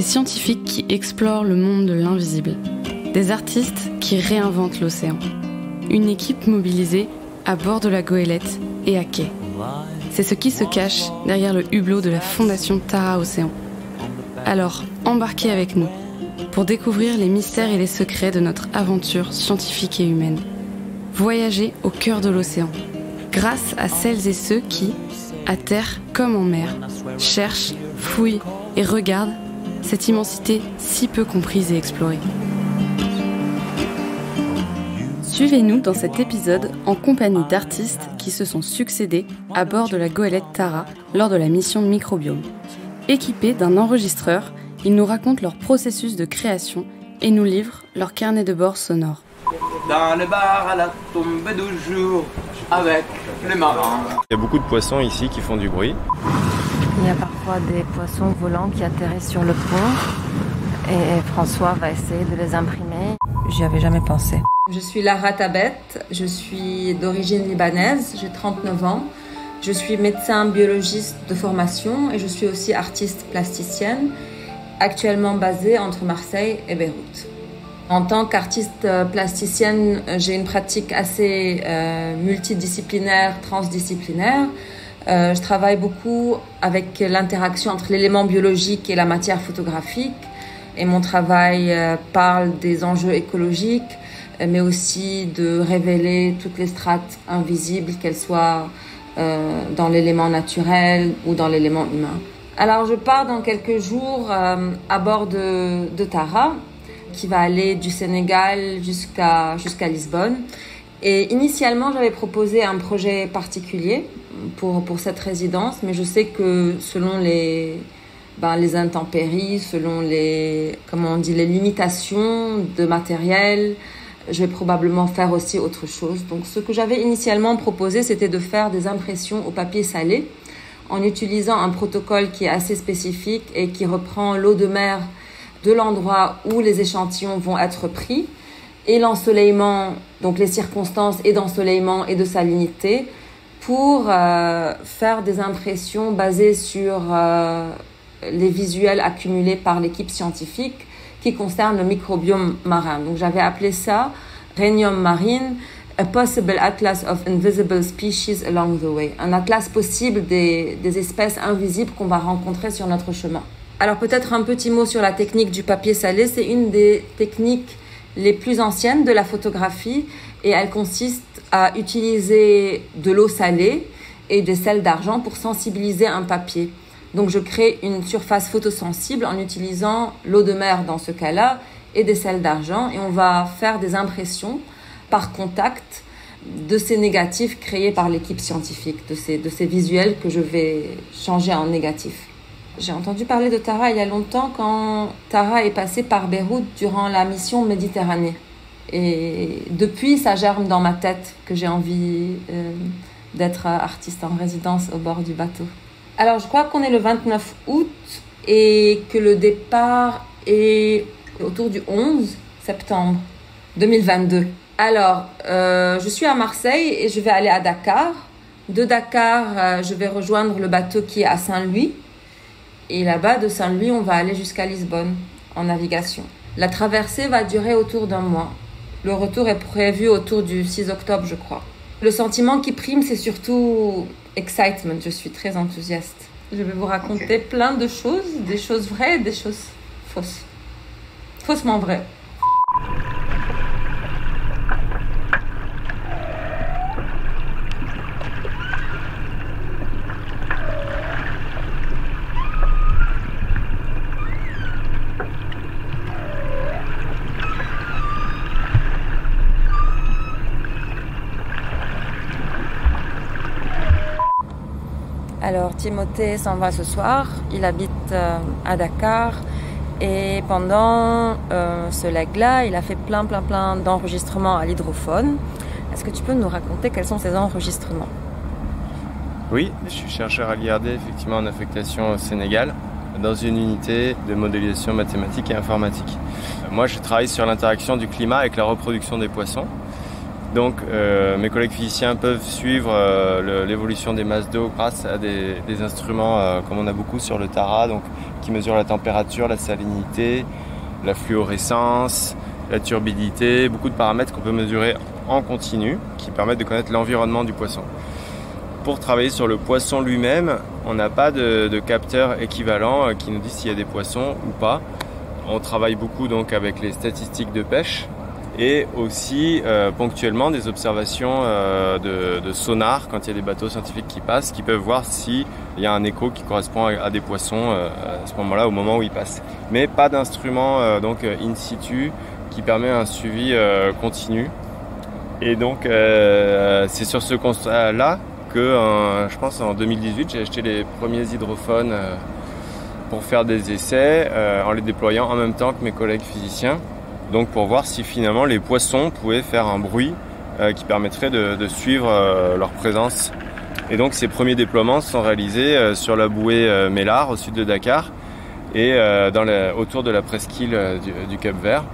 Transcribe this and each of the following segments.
Des scientifiques qui explorent le monde de l'invisible. Des artistes qui réinventent l'océan. Une équipe mobilisée à bord de la goélette et à quai. C'est ce qui se cache derrière le hublot de la Fondation Tara Océan. Alors, embarquez avec nous pour découvrir les mystères et les secrets de notre aventure scientifique et humaine. Voyager au cœur de l'océan, grâce à celles et ceux qui, à terre comme en mer, cherchent, fouillent et regardent cette immensité si peu comprise et explorée. Suivez-nous dans cet épisode en compagnie d'artistes qui se sont succédés à bord de la goélette Tara lors de la mission Microbiome. Équipés d'un enregistreur, ils nous racontent leur processus de création et nous livrent leur carnet de bord sonore. Dans le bar à la tombée du jour, avec les marins. Il y a beaucoup de poissons ici qui font du bruit. Il y a parfois des poissons volants qui atterrissent sur le pont et François va essayer de les imprimer. J'y avais jamais pensé. Je suis Lara Tabet, je suis d'origine libanaise, j'ai 39 ans. Je suis médecin biologiste de formation et je suis aussi artiste plasticienne, actuellement basée entre Marseille et Beyrouth. En tant qu'artiste plasticienne, j'ai une pratique assez multidisciplinaire, transdisciplinaire. Je travaille beaucoup avec l'interaction entre l'élément biologique et la matière photographique. Et mon travail parle des enjeux écologiques, mais aussi de révéler toutes les strates invisibles, qu'elles soient dans l'élément naturel ou dans l'élément humain. Alors je pars dans quelques jours à bord de Tara, qui va aller du Sénégal jusqu'à Lisbonne. Et initialement, j'avais proposé un projet particulier pour cette résidence, mais je sais que selon les intempéries, selon les limitations de matériel, je vais probablement faire aussi autre chose. Donc ce que j'avais initialement proposé, c'était de faire des impressions au papier salé en utilisant un protocole qui est assez spécifique et qui reprend l'eau de mer de l'endroit où les échantillons vont être pris et l'ensoleillement, donc les circonstances et d'ensoleillement et de salinité pour faire des impressions basées sur les visuels accumulés par l'équipe scientifique qui concernent le microbiome marin. Donc j'avais appelé ça Rhénium marine, a possible atlas of invisible species along the way. Un atlas possible des espèces invisibles qu'on va rencontrer sur notre chemin. Alors peut-être un petit mot sur la technique du papier salé. C'est une des techniques les plus anciennes de la photographie et elle consiste à utiliser de l'eau salée et des sels d'argent pour sensibiliser un papier. Donc je crée une surface photosensible en utilisant l'eau de mer dans ce cas-là et des sels d'argent et on va faire des impressions par contact de ces négatifs créés par l'équipe scientifique, de ces visuels que je vais changer en négatifs. J'ai entendu parler de Tara il y a longtemps quand Tara est passée par Beyrouth durant la mission Méditerranée. Et depuis, ça germe dans ma tête que j'ai envie d'être artiste en résidence au bord du bateau. Alors, je crois qu'on est le 29 août et que le départ est autour du 11 septembre 2022. Alors, je suis à Marseille et je vais aller à Dakar. De Dakar, je vais rejoindre le bateau qui est à Saint-Louis. Et là-bas, de Saint-Louis, on va aller jusqu'à Lisbonne en navigation. La traversée va durer autour d'un mois. Le retour est prévu autour du 6 octobre, je crois. Le sentiment qui prime, c'est surtout excitement. Je suis très enthousiaste. Je vais vous raconter plein de choses, des choses vraies et des choses fausses. Faussement vraies. Alors Timothée s'en va ce soir, il habite à Dakar et pendant ce leg-là, il a fait plein d'enregistrements à l'hydrophone. Est-ce que tu peux nous raconter quels sont ces enregistrements ? Oui, je suis chercheur à l'IRD, effectivement en affectation au Sénégal, dans une unité de modélisation mathématique et informatique. Moi, je travaille sur l'interaction du climat avec la reproduction des poissons. Donc mes collègues physiciens peuvent suivre l'évolution des masses d'eau grâce à des instruments comme on a beaucoup sur le Tara, donc qui mesurent la température, la salinité, la fluorescence, la turbidité, beaucoup de paramètres qu'on peut mesurer en continu qui permettent de connaître l'environnement du poisson. Pour travailler sur le poisson lui-même, on n'a pas de capteur équivalent qui nous dit s'il y a des poissons ou pas. On travaille beaucoup donc avec les statistiques de pêche et aussi ponctuellement des observations de sonar quand il y a des bateaux scientifiques qui passent, qui peuvent voir s'il y a un écho qui correspond à des poissons à ce moment-là, au moment où ils passent. Mais pas d'instrument donc in situ qui permet un suivi continu. Et donc c'est sur ce constat-là que je pense en 2018 j'ai acheté les premiers hydrophones pour faire des essais en les déployant en même temps que mes collègues physiciens, donc pour voir si finalement les poissons pouvaient faire un bruit qui permettrait de suivre leur présence. Et donc ces premiers déploiements sont réalisés sur la bouée Mélard au sud de Dakar et autour de la presqu'île du Cap-Vert.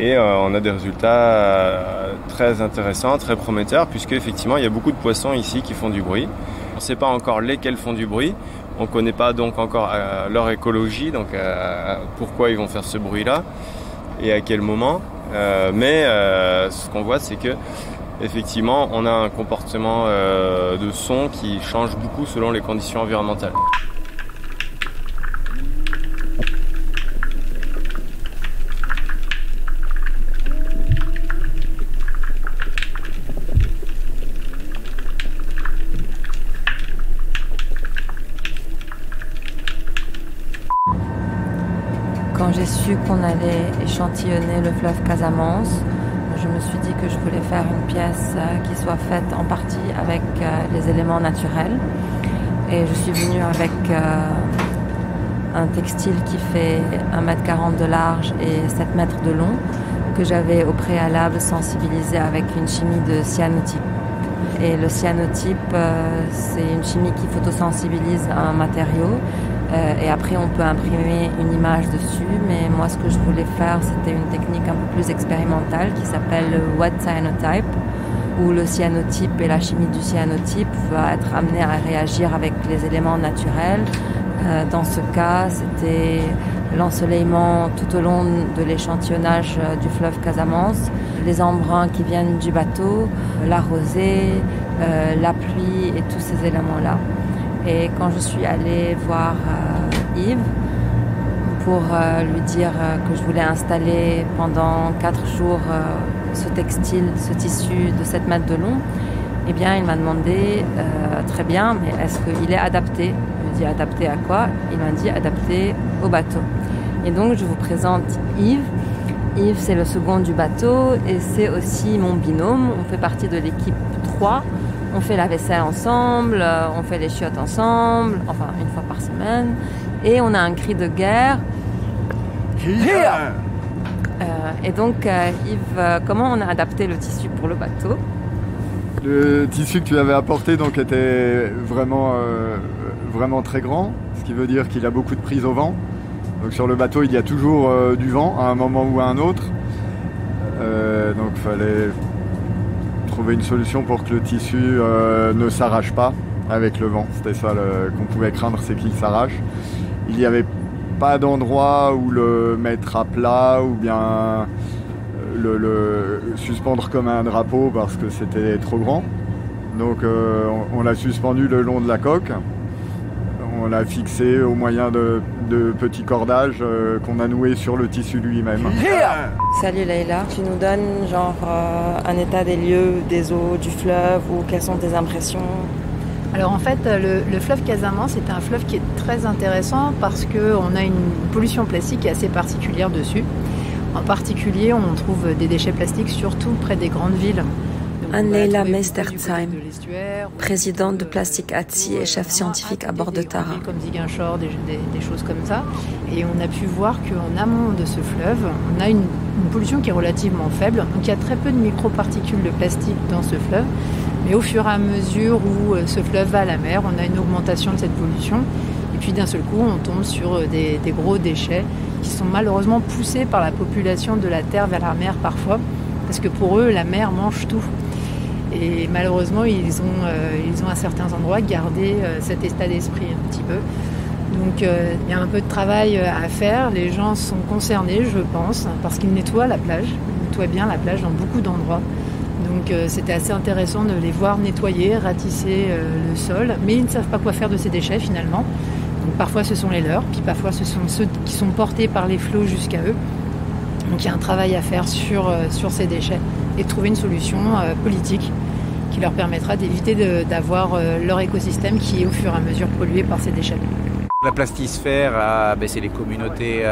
Et on a des résultats très intéressants, très prometteurs, puisque effectivement il y a beaucoup de poissons ici qui font du bruit. On ne sait pas encore lesquels font du bruit, on ne connaît pas donc encore leur écologie, donc pourquoi ils vont faire ce bruit-là et à quel moment. Mais ce qu'on voit, c'est que effectivement on a un comportement de son qui change beaucoup selon les conditions environnementales. Quand j'ai su qu'on allait échantillonner le fleuve Casamance, je me suis dit que je voulais faire une pièce qui soit faite en partie avec les éléments naturels. Et je suis venue avec un textile qui fait 1,40 m de large et 7 mètres de long, que j'avais au préalable sensibilisé avec une chimie de cyanotype. Et le cyanotype, c'est une chimie qui photosensibilise un matériau. Et après on peut imprimer une image dessus, mais moi ce que je voulais faire c'était une technique un peu plus expérimentale qui s'appelle le wet cyanotype, où le cyanotype et la chimie du cyanotype va être amené à réagir avec les éléments naturels. Dans ce cas c'était l'ensoleillement tout au long de l'échantillonnage du fleuve Casamance, les embruns qui viennent du bateau, la rosée, la pluie et tous ces éléments-là. Et quand je suis allée voir Yves pour lui dire que je voulais installer pendant 4 jours ce textile, ce tissu de 7 mètres de long, eh bien il m'a demandé très bien, mais est-ce qu'il est adapté? Je lui ai dit adapté à quoi? Il m'a dit adapté au bateau. Et donc je vous présente Yves. Yves c'est le second du bateau et c'est aussi mon binôme. On fait partie de l'équipe 3. On fait la vaisselle ensemble, on fait les chiottes ensemble, enfin une fois par semaine. Et on a un cri de guerre. Et donc Yves, comment on a adapté le tissu pour le bateau? Le tissu que tu avais apporté donc était vraiment très grand, ce qui veut dire qu'il a beaucoup de prise au vent. Donc sur le bateau il y a toujours du vent à un moment ou à un autre. Donc il fallait trouver une solution pour que le tissu ne s'arrache pas avec le vent. C'était ça qu'on pouvait craindre, c'est qu'il s'arrache. Il n'y avait pas d'endroit où le mettre à plat ou bien le suspendre comme un drapeau parce que c'était trop grand. Donc on l'a suspendu le long de la coque. On l'a fixé au moyen de petits cordages qu'on a noués sur le tissu lui-même. Salut Leïla, tu nous donnes un état des lieux, des eaux, du fleuve, ou quelles sont tes impressions? Alors en fait, le fleuve Casamance est un fleuve qui est très intéressant parce qu'on a une pollution plastique qui est assez particulière dessus. En particulier, on trouve des déchets plastiques surtout près des grandes villes. Anne-Leïla Meistersheim, présidente de Plastic Sea et chef scientifique à bord de Tara. Comme Ziguinchor, des choses comme ça. Et on a pu voir qu'en amont de ce fleuve, on a une pollution qui est relativement faible. Donc il y a très peu de microparticules de plastique dans ce fleuve. Mais au fur et à mesure où ce fleuve va à la mer, on a une augmentation de cette pollution. Et puis d'un seul coup, on tombe sur des gros déchets qui sont malheureusement poussés par la population de la terre vers la mer parfois. parce que pour eux, la mer mange tout. Et malheureusement, ils ont à certains endroits gardé cet état d'esprit un petit peu. Donc il y a un peu de travail à faire. Les gens sont concernés, je pense, parce qu'ils nettoient la plage. Ils nettoient bien la plage dans beaucoup d'endroits. Donc c'était assez intéressant de les voir nettoyer, ratisser le sol. Mais ils ne savent pas quoi faire de ces déchets finalement. Donc parfois ce sont les leurs, puis parfois ce sont ceux qui sont portés par les flots jusqu'à eux. Donc il y a un travail à faire sur ces déchets et de trouver une solution politique qui leur permettra d'éviter d'avoir leur écosystème qui est au fur et à mesure pollué par ces déchets. La plastisphère, c'est les communautés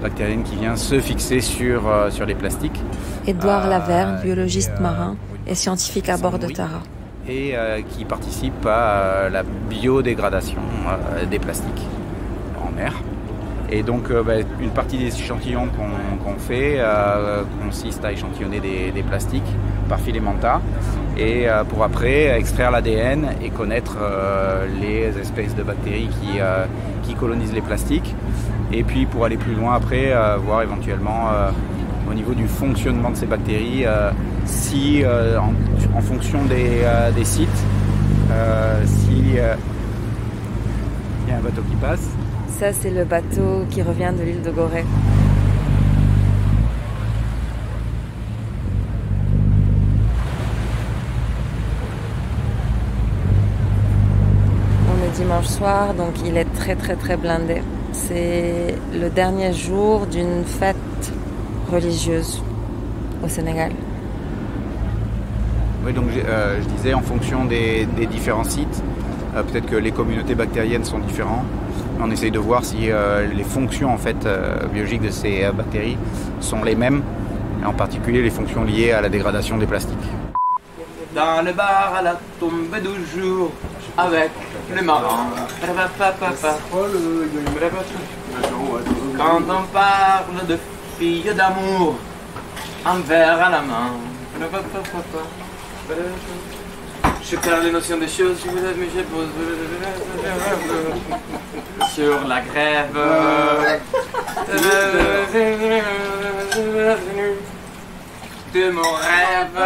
bactériennes qui viennent se fixer sur les plastiques. Édouard Laverne, biologiste marin et scientifique à bord de Tara. Et qui participent à la biodégradation des plastiques en mer. Et donc une partie des échantillons qu'on fait consiste à échantillonner des plastiques par filamenta et pour après extraire l'ADN et connaître les espèces de bactéries qui colonisent les plastiques. Et puis pour aller plus loin après, voir éventuellement au niveau du fonctionnement de ces bactéries, si en fonction des sites, si y a un bateau qui passe. Ça, c'est le bateau qui revient de l'île de Gorée. On est dimanche soir, donc il est très très très blindé. C'est le dernier jour d'une fête religieuse au Sénégal. Oui, donc je disais en fonction des différents sites, peut-être que les communautés bactériennes sont différentes. On essaye de voir si les fonctions en fait, biologiques de ces bactéries sont les mêmes, et en particulier les fonctions liées à la dégradation des plastiques. Dans le bar à la tombée du jour, avec les marins. Quand on parle de filles d'amour, un verre à la main. Je perds les notions des choses, je vous aime, je pose sur la grève de mon rêve.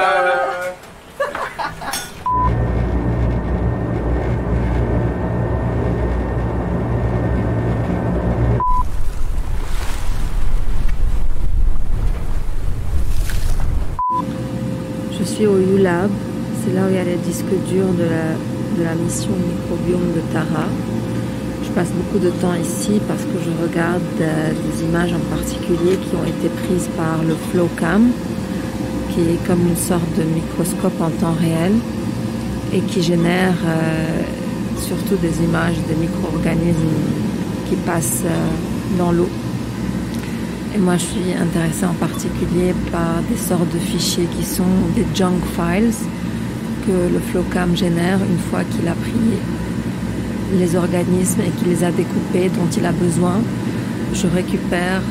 Je suis au ULab, c'est là où il y a les disques durs de la mission microbiome de Tara. Je passe beaucoup de temps ici parce que je regarde des images en particulier qui ont été prises par le FlowCam, qui est comme une sorte de microscope en temps réel et qui génère surtout des images des micro-organismes qui passent dans l'eau. Et moi, je suis intéressée en particulier par des sortes de fichiers qui sont des junk files que le FlowCam génère une fois qu'il a pris les organismes et qu'il les a découpés dont il a besoin. Je récupère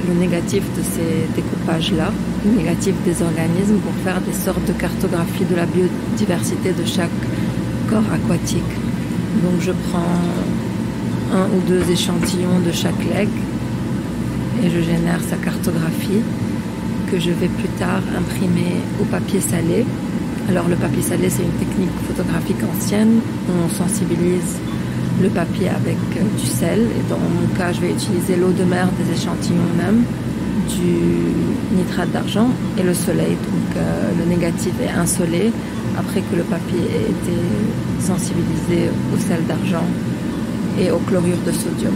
le négatif de ces découpages-là, le négatif des organismes pour faire des sortes de cartographie de la biodiversité de chaque corps aquatique. Donc je prends 1 ou 2 échantillons de chaque legs et je génère sa cartographie que je vais plus tard imprimer au papier salé. Alors le papier salé, c'est une technique photographique ancienne où on sensibilise le papier avec du sel. Et dans mon cas, je vais utiliser l'eau de mer des échantillons même, du nitrate d'argent et le soleil. Donc le négatif est insolé après que le papier ait été sensibilisé au sel d'argent et au chlorure de sodium.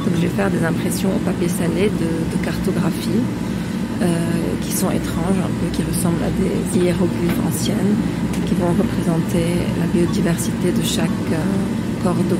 Donc je vais faire des impressions au papier salé de cartographie qui sont étranges, un peu, qui ressemblent à des hiéroglyphes anciennes qui vont représenter la biodiversité de chaque corps d'eau.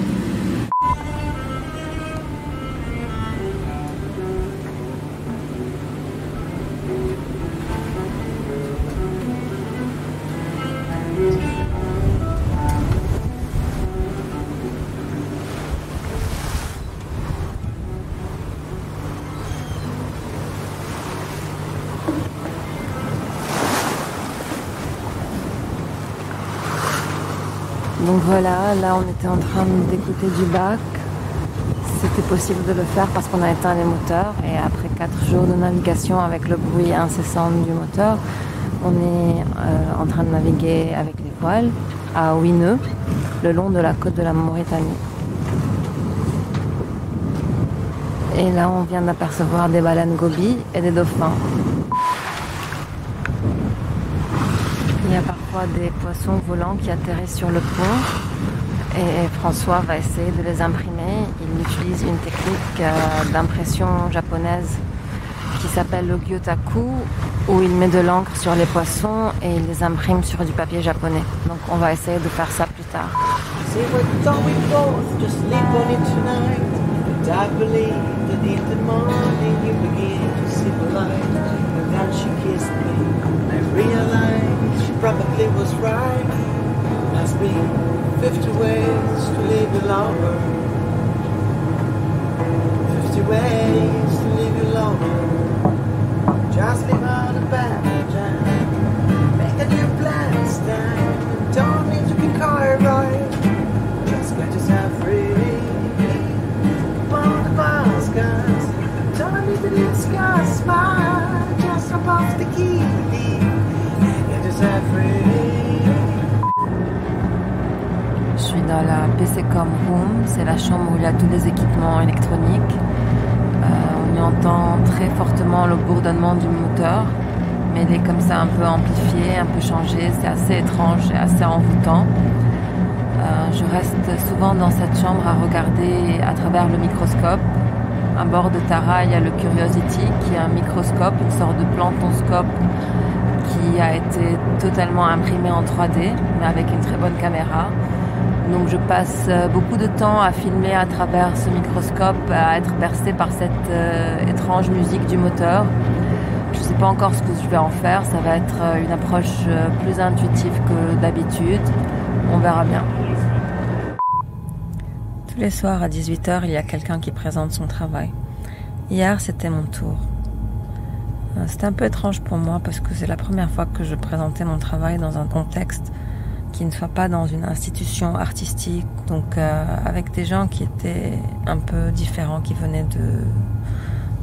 Donc voilà, là on était en train d'écouter du bac. c'était possible de le faire parce qu'on a éteint les moteurs. Et après 4 jours de navigation avec le bruit incessant du moteur, on est en train de naviguer avec les voiles à 8 nœuds le long de la côte de la Mauritanie. Et là, on vient d'apercevoir des baleines gobies et des dauphins. Il y a parfois des poissons volants qui atterrissent sur le pont et François va essayer de les imprimer. Il utilise une technique d'impression japonaise qui s'appelle le gyotaku, où il met de l'encre sur les poissons et il les imprime sur du papier japonais. Donc on va essayer de faire ça plus tard. Probably was right. Must be 50 ways to live you longer. 50 ways to live you longer. Just live on a bad time. Make a new plan this time. Don't need to be car right. Just get yourself free. On the bus, guys. Don't need to leave sky smile. Just hop off the key. Je suis dans la PCcom Room, c'est la chambre où il y a tous les équipements électroniques. On y entend très fortement le bourdonnement du moteur, mais il est comme ça un peu amplifié, un peu changé, c'est assez étrange et assez envoûtant. Je reste souvent dans cette chambre à regarder à travers le microscope. À bord de Tara, il y a le Curiosity qui est un microscope, une sorte de planktonscope qui a été totalement imprimé en 3D, mais avec une très bonne caméra. Donc je passe beaucoup de temps à filmer à travers ce microscope, à être bercé par cette étrange musique du moteur. Je ne sais pas encore ce que je vais en faire, ça va être une approche plus intuitive que d'habitude. On verra bien. Tous les soirs à 18h, il y a quelqu'un qui présente son travail. Hier, c'était mon tour. C'était un peu étrange pour moi parce que c'est la première fois que je présentais mon travail dans un contexte qui ne soit pas dans une institution artistique, donc avec des gens qui étaient un peu différents, qui venaient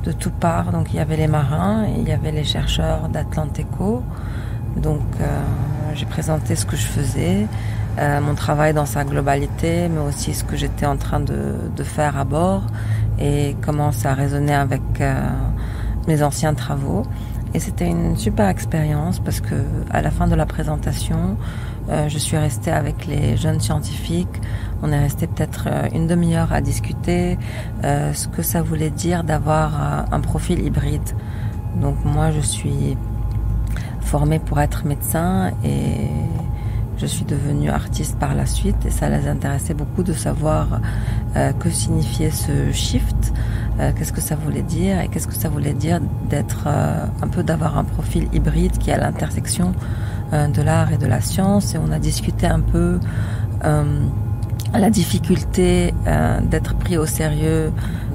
de toutes parts. Donc il y avait les marins, et il y avait les chercheurs d'Atlanteco. Donc j'ai présenté ce que je faisais, mon travail dans sa globalité, mais aussi ce que j'étais en train de faire à bord et comment ça résonnait avec mes anciens travaux. Et c'était une super expérience parce que à la fin de la présentation, je suis restée avec les jeunes scientifiques. On est resté peut-être une demi-heure à discuter ce que ça voulait dire d'avoir un profil hybride. Donc moi, je suis formée pour être médecin et je suis devenue artiste par la suite. Et ça les intéressait beaucoup de savoir que signifiait ce shift. Qu'est-ce que ça voulait dire et qu'est-ce que ça voulait dire d'être d'avoir un profil hybride qui est à l'intersection de l'art et de la science. Et on a discuté un peu la difficulté d'être pris au sérieux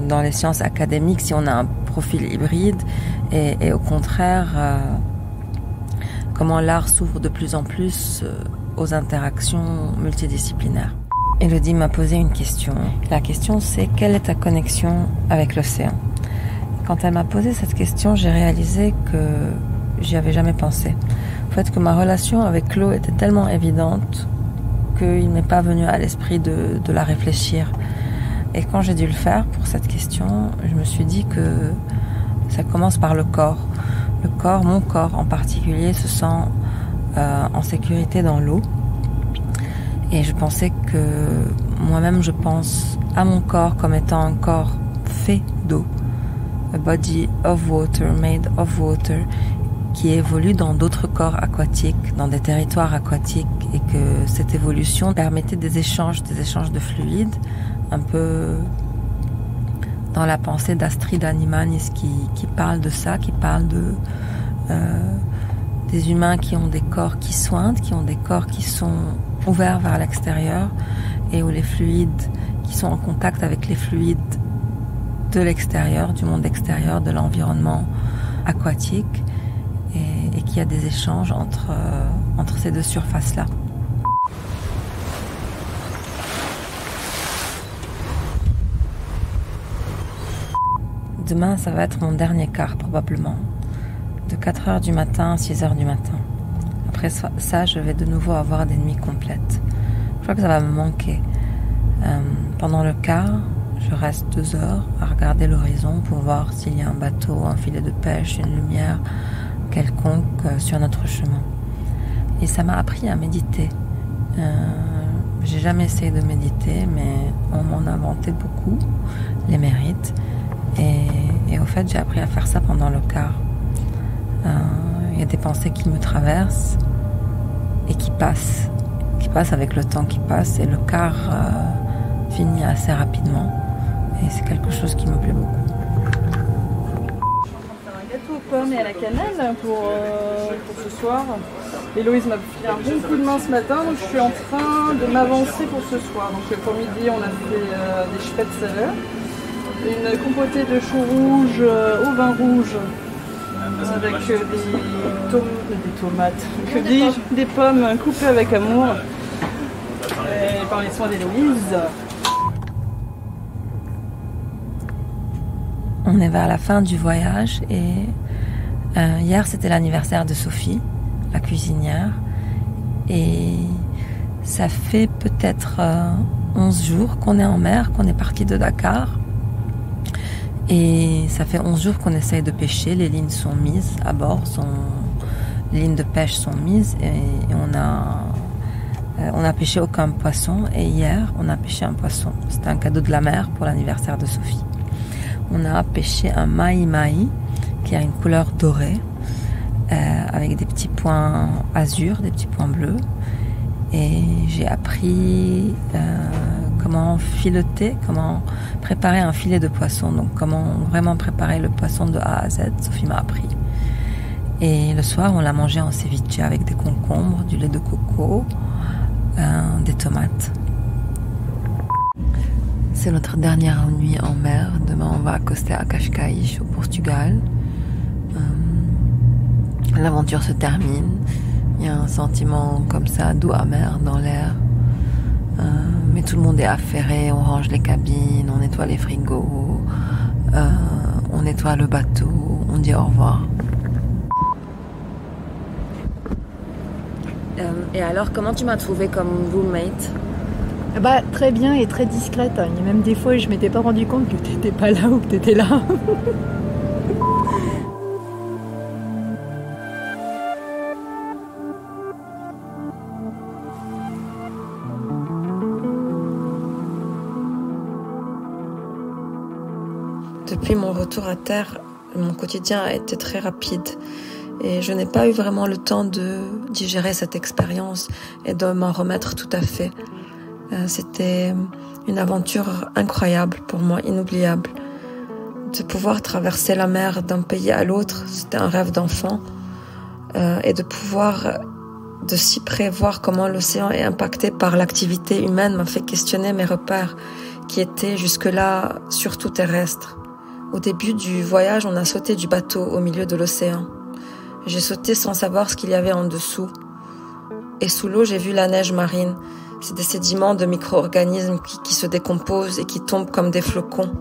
dans les sciences académiques si on a un profil hybride et au contraire comment l'art s'ouvre de plus en plus aux interactions multidisciplinaires. Elodie m'a posé une question. La question, c'est quelle est ta connexion avec l'océan? Quand elle m'a posé cette question, j'ai réalisé que j'y avais jamais pensé. En fait, que ma relation avec l'eau était tellement évidente qu'il m'est pas venu à l'esprit de la réfléchir. Et quand j'ai dû le faire pour cette question, je me suis dit que ça commence par le corps. Le corps, mon corps en particulier, se sent en sécurité dans l'eau. Et je pensais que moi-même, je pense à mon corps comme étant un corps fait d'eau. A body of water, made of water, qui évolue dans d'autres corps aquatiques, dans des territoires aquatiques, et que cette évolution permettait des échanges de fluides, un peu dans la pensée d'Astrid Animanis qui parle de ça, qui parle des humains qui ont des corps qui sointent, qui ont des corps qui sont ouverts vers l'extérieur et où les fluides qui sont en contact avec les fluides de l'extérieur, du monde extérieur, de l'environnement aquatique et qu'il y a des échanges entre ces deux surfaces-là. demain, ça va être mon dernier quart probablement. De 4h du matin à 6h du matin. Après ça, je vais de nouveau avoir des nuits complètes. Je crois que ça va me manquer. Pendant le quart, je reste 2 heures à regarder l'horizon pour voir s'il y a un bateau, un filet de pêche, une lumière quelconque sur notre chemin. Et ça m'a appris à méditer. J'ai jamais essayé de méditer, mais on m'en a inventé beaucoup, les mérites. Et au fait, j'ai appris à faire ça pendant le quart. Il y a des pensées qui me traversent et qui passent avec le temps qui passe. Et le quart finit assez rapidement. Et c'est quelque chose qui me plaît beaucoup. Un gâteau aux pommes et à la cannelle pour ce soir. Héloïse m'a filé un bon coup de main ce matin, donc je suis en train de m'avancer pour ce soir. Donc pour midi, on a fait des spätzle, une compotée de choux rouges au vin rouge avec des pommes coupées avec amour et par les soins d'Héloïse. On est vers la fin du voyage et hier c'était l'anniversaire de Sophie, la cuisinière, et ça fait peut-être 11 jours qu'on est en mer, qu'on est parti de Dakar, et ça fait 11 jours qu'on essaye de pêcher, les lignes sont mises à bord, les lignes de pêche sont mises, et on a pêché aucun poisson, et hier on a pêché un poisson. C'était un cadeau de la mer pour l'anniversaire de Sophie. On a pêché un mahi-mahi qui a une couleur dorée avec des petits points azur, des petits points bleus. Et j'ai appris comment fileter, comment préparer un filet de poisson. Donc comment vraiment préparer le poisson de A à Z. Sophie m'a appris. Et le soir, on l'a mangé en ceviche avec des concombres, du lait de coco, des tomates. C'est notre dernière nuit en mer. Demain, on va accoster à Cascais, au Portugal. L'aventure se termine. Il y a un sentiment comme ça, doux amer dans l'air. Mais tout le monde est affairé. On range les cabines, on nettoie les frigos, on nettoie le bateau, on dit au revoir. Et alors, comment tu m'as trouvée comme roommate ? Très bien et très discrète. Il y a même des fois où je m'étais pas rendu compte que t'étais pas là ou que t'étais là. Depuis mon retour à terre, mon quotidien a été très rapide. Et je n'ai pas eu vraiment le temps de digérer cette expérience et de m'en remettre tout à fait. C'était une aventure incroyable pour moi, inoubliable. De pouvoir traverser la mer d'un pays à l'autre, c'était un rêve d'enfant. Et de pouvoir de si près voir comment l'océan est impacté par l'activité humaine m'a fait questionner mes repères, qui étaient jusque-là surtout terrestres. Au début du voyage, on a sauté du bateau au milieu de l'océan. J'ai sauté sans savoir ce qu'il y avait en dessous. Et sous l'eau, j'ai vu la neige marine. C'est des sédiments de micro-organismes qui se décomposent et qui tombent comme des flocons.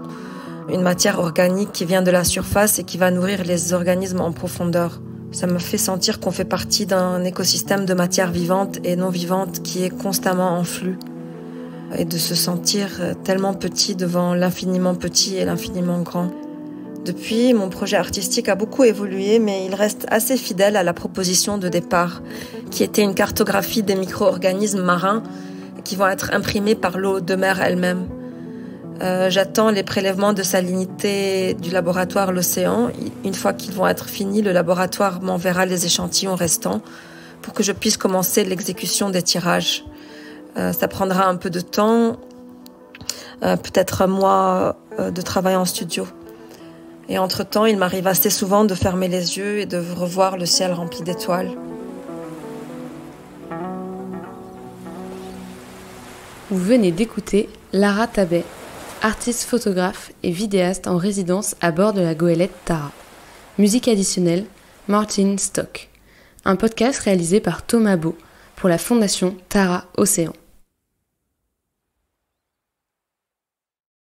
Une matière organique qui vient de la surface et qui va nourrir les organismes en profondeur. Ça me fait sentir qu'on fait partie d'un écosystème de matière vivante et non vivante qui est constamment en flux. Et de se sentir tellement petit devant l'infiniment petit et l'infiniment grand. Depuis, mon projet artistique a beaucoup évolué, mais il reste assez fidèle à la proposition de départ, qui était une cartographie des micro-organismes marins qui vont être imprimés par l'eau de mer elle-même. J'attends les prélèvements de salinité du laboratoire L'Océan. Une fois qu'ils vont être finis, le laboratoire m'enverra les échantillons restants pour que je puisse commencer l'exécution des tirages. Ça prendra un peu de temps, peut-être un mois de travail en studio. Et entre-temps, il m'arrive assez souvent de fermer les yeux et de revoir le ciel rempli d'étoiles. Vous venez d'écouter Lara Tabet, artiste photographe et vidéaste en résidence à bord de la goélette Tara. Musique additionnelle, Martin Stock. Un podcast réalisé par Thomas Beau pour la fondation Tara Océan.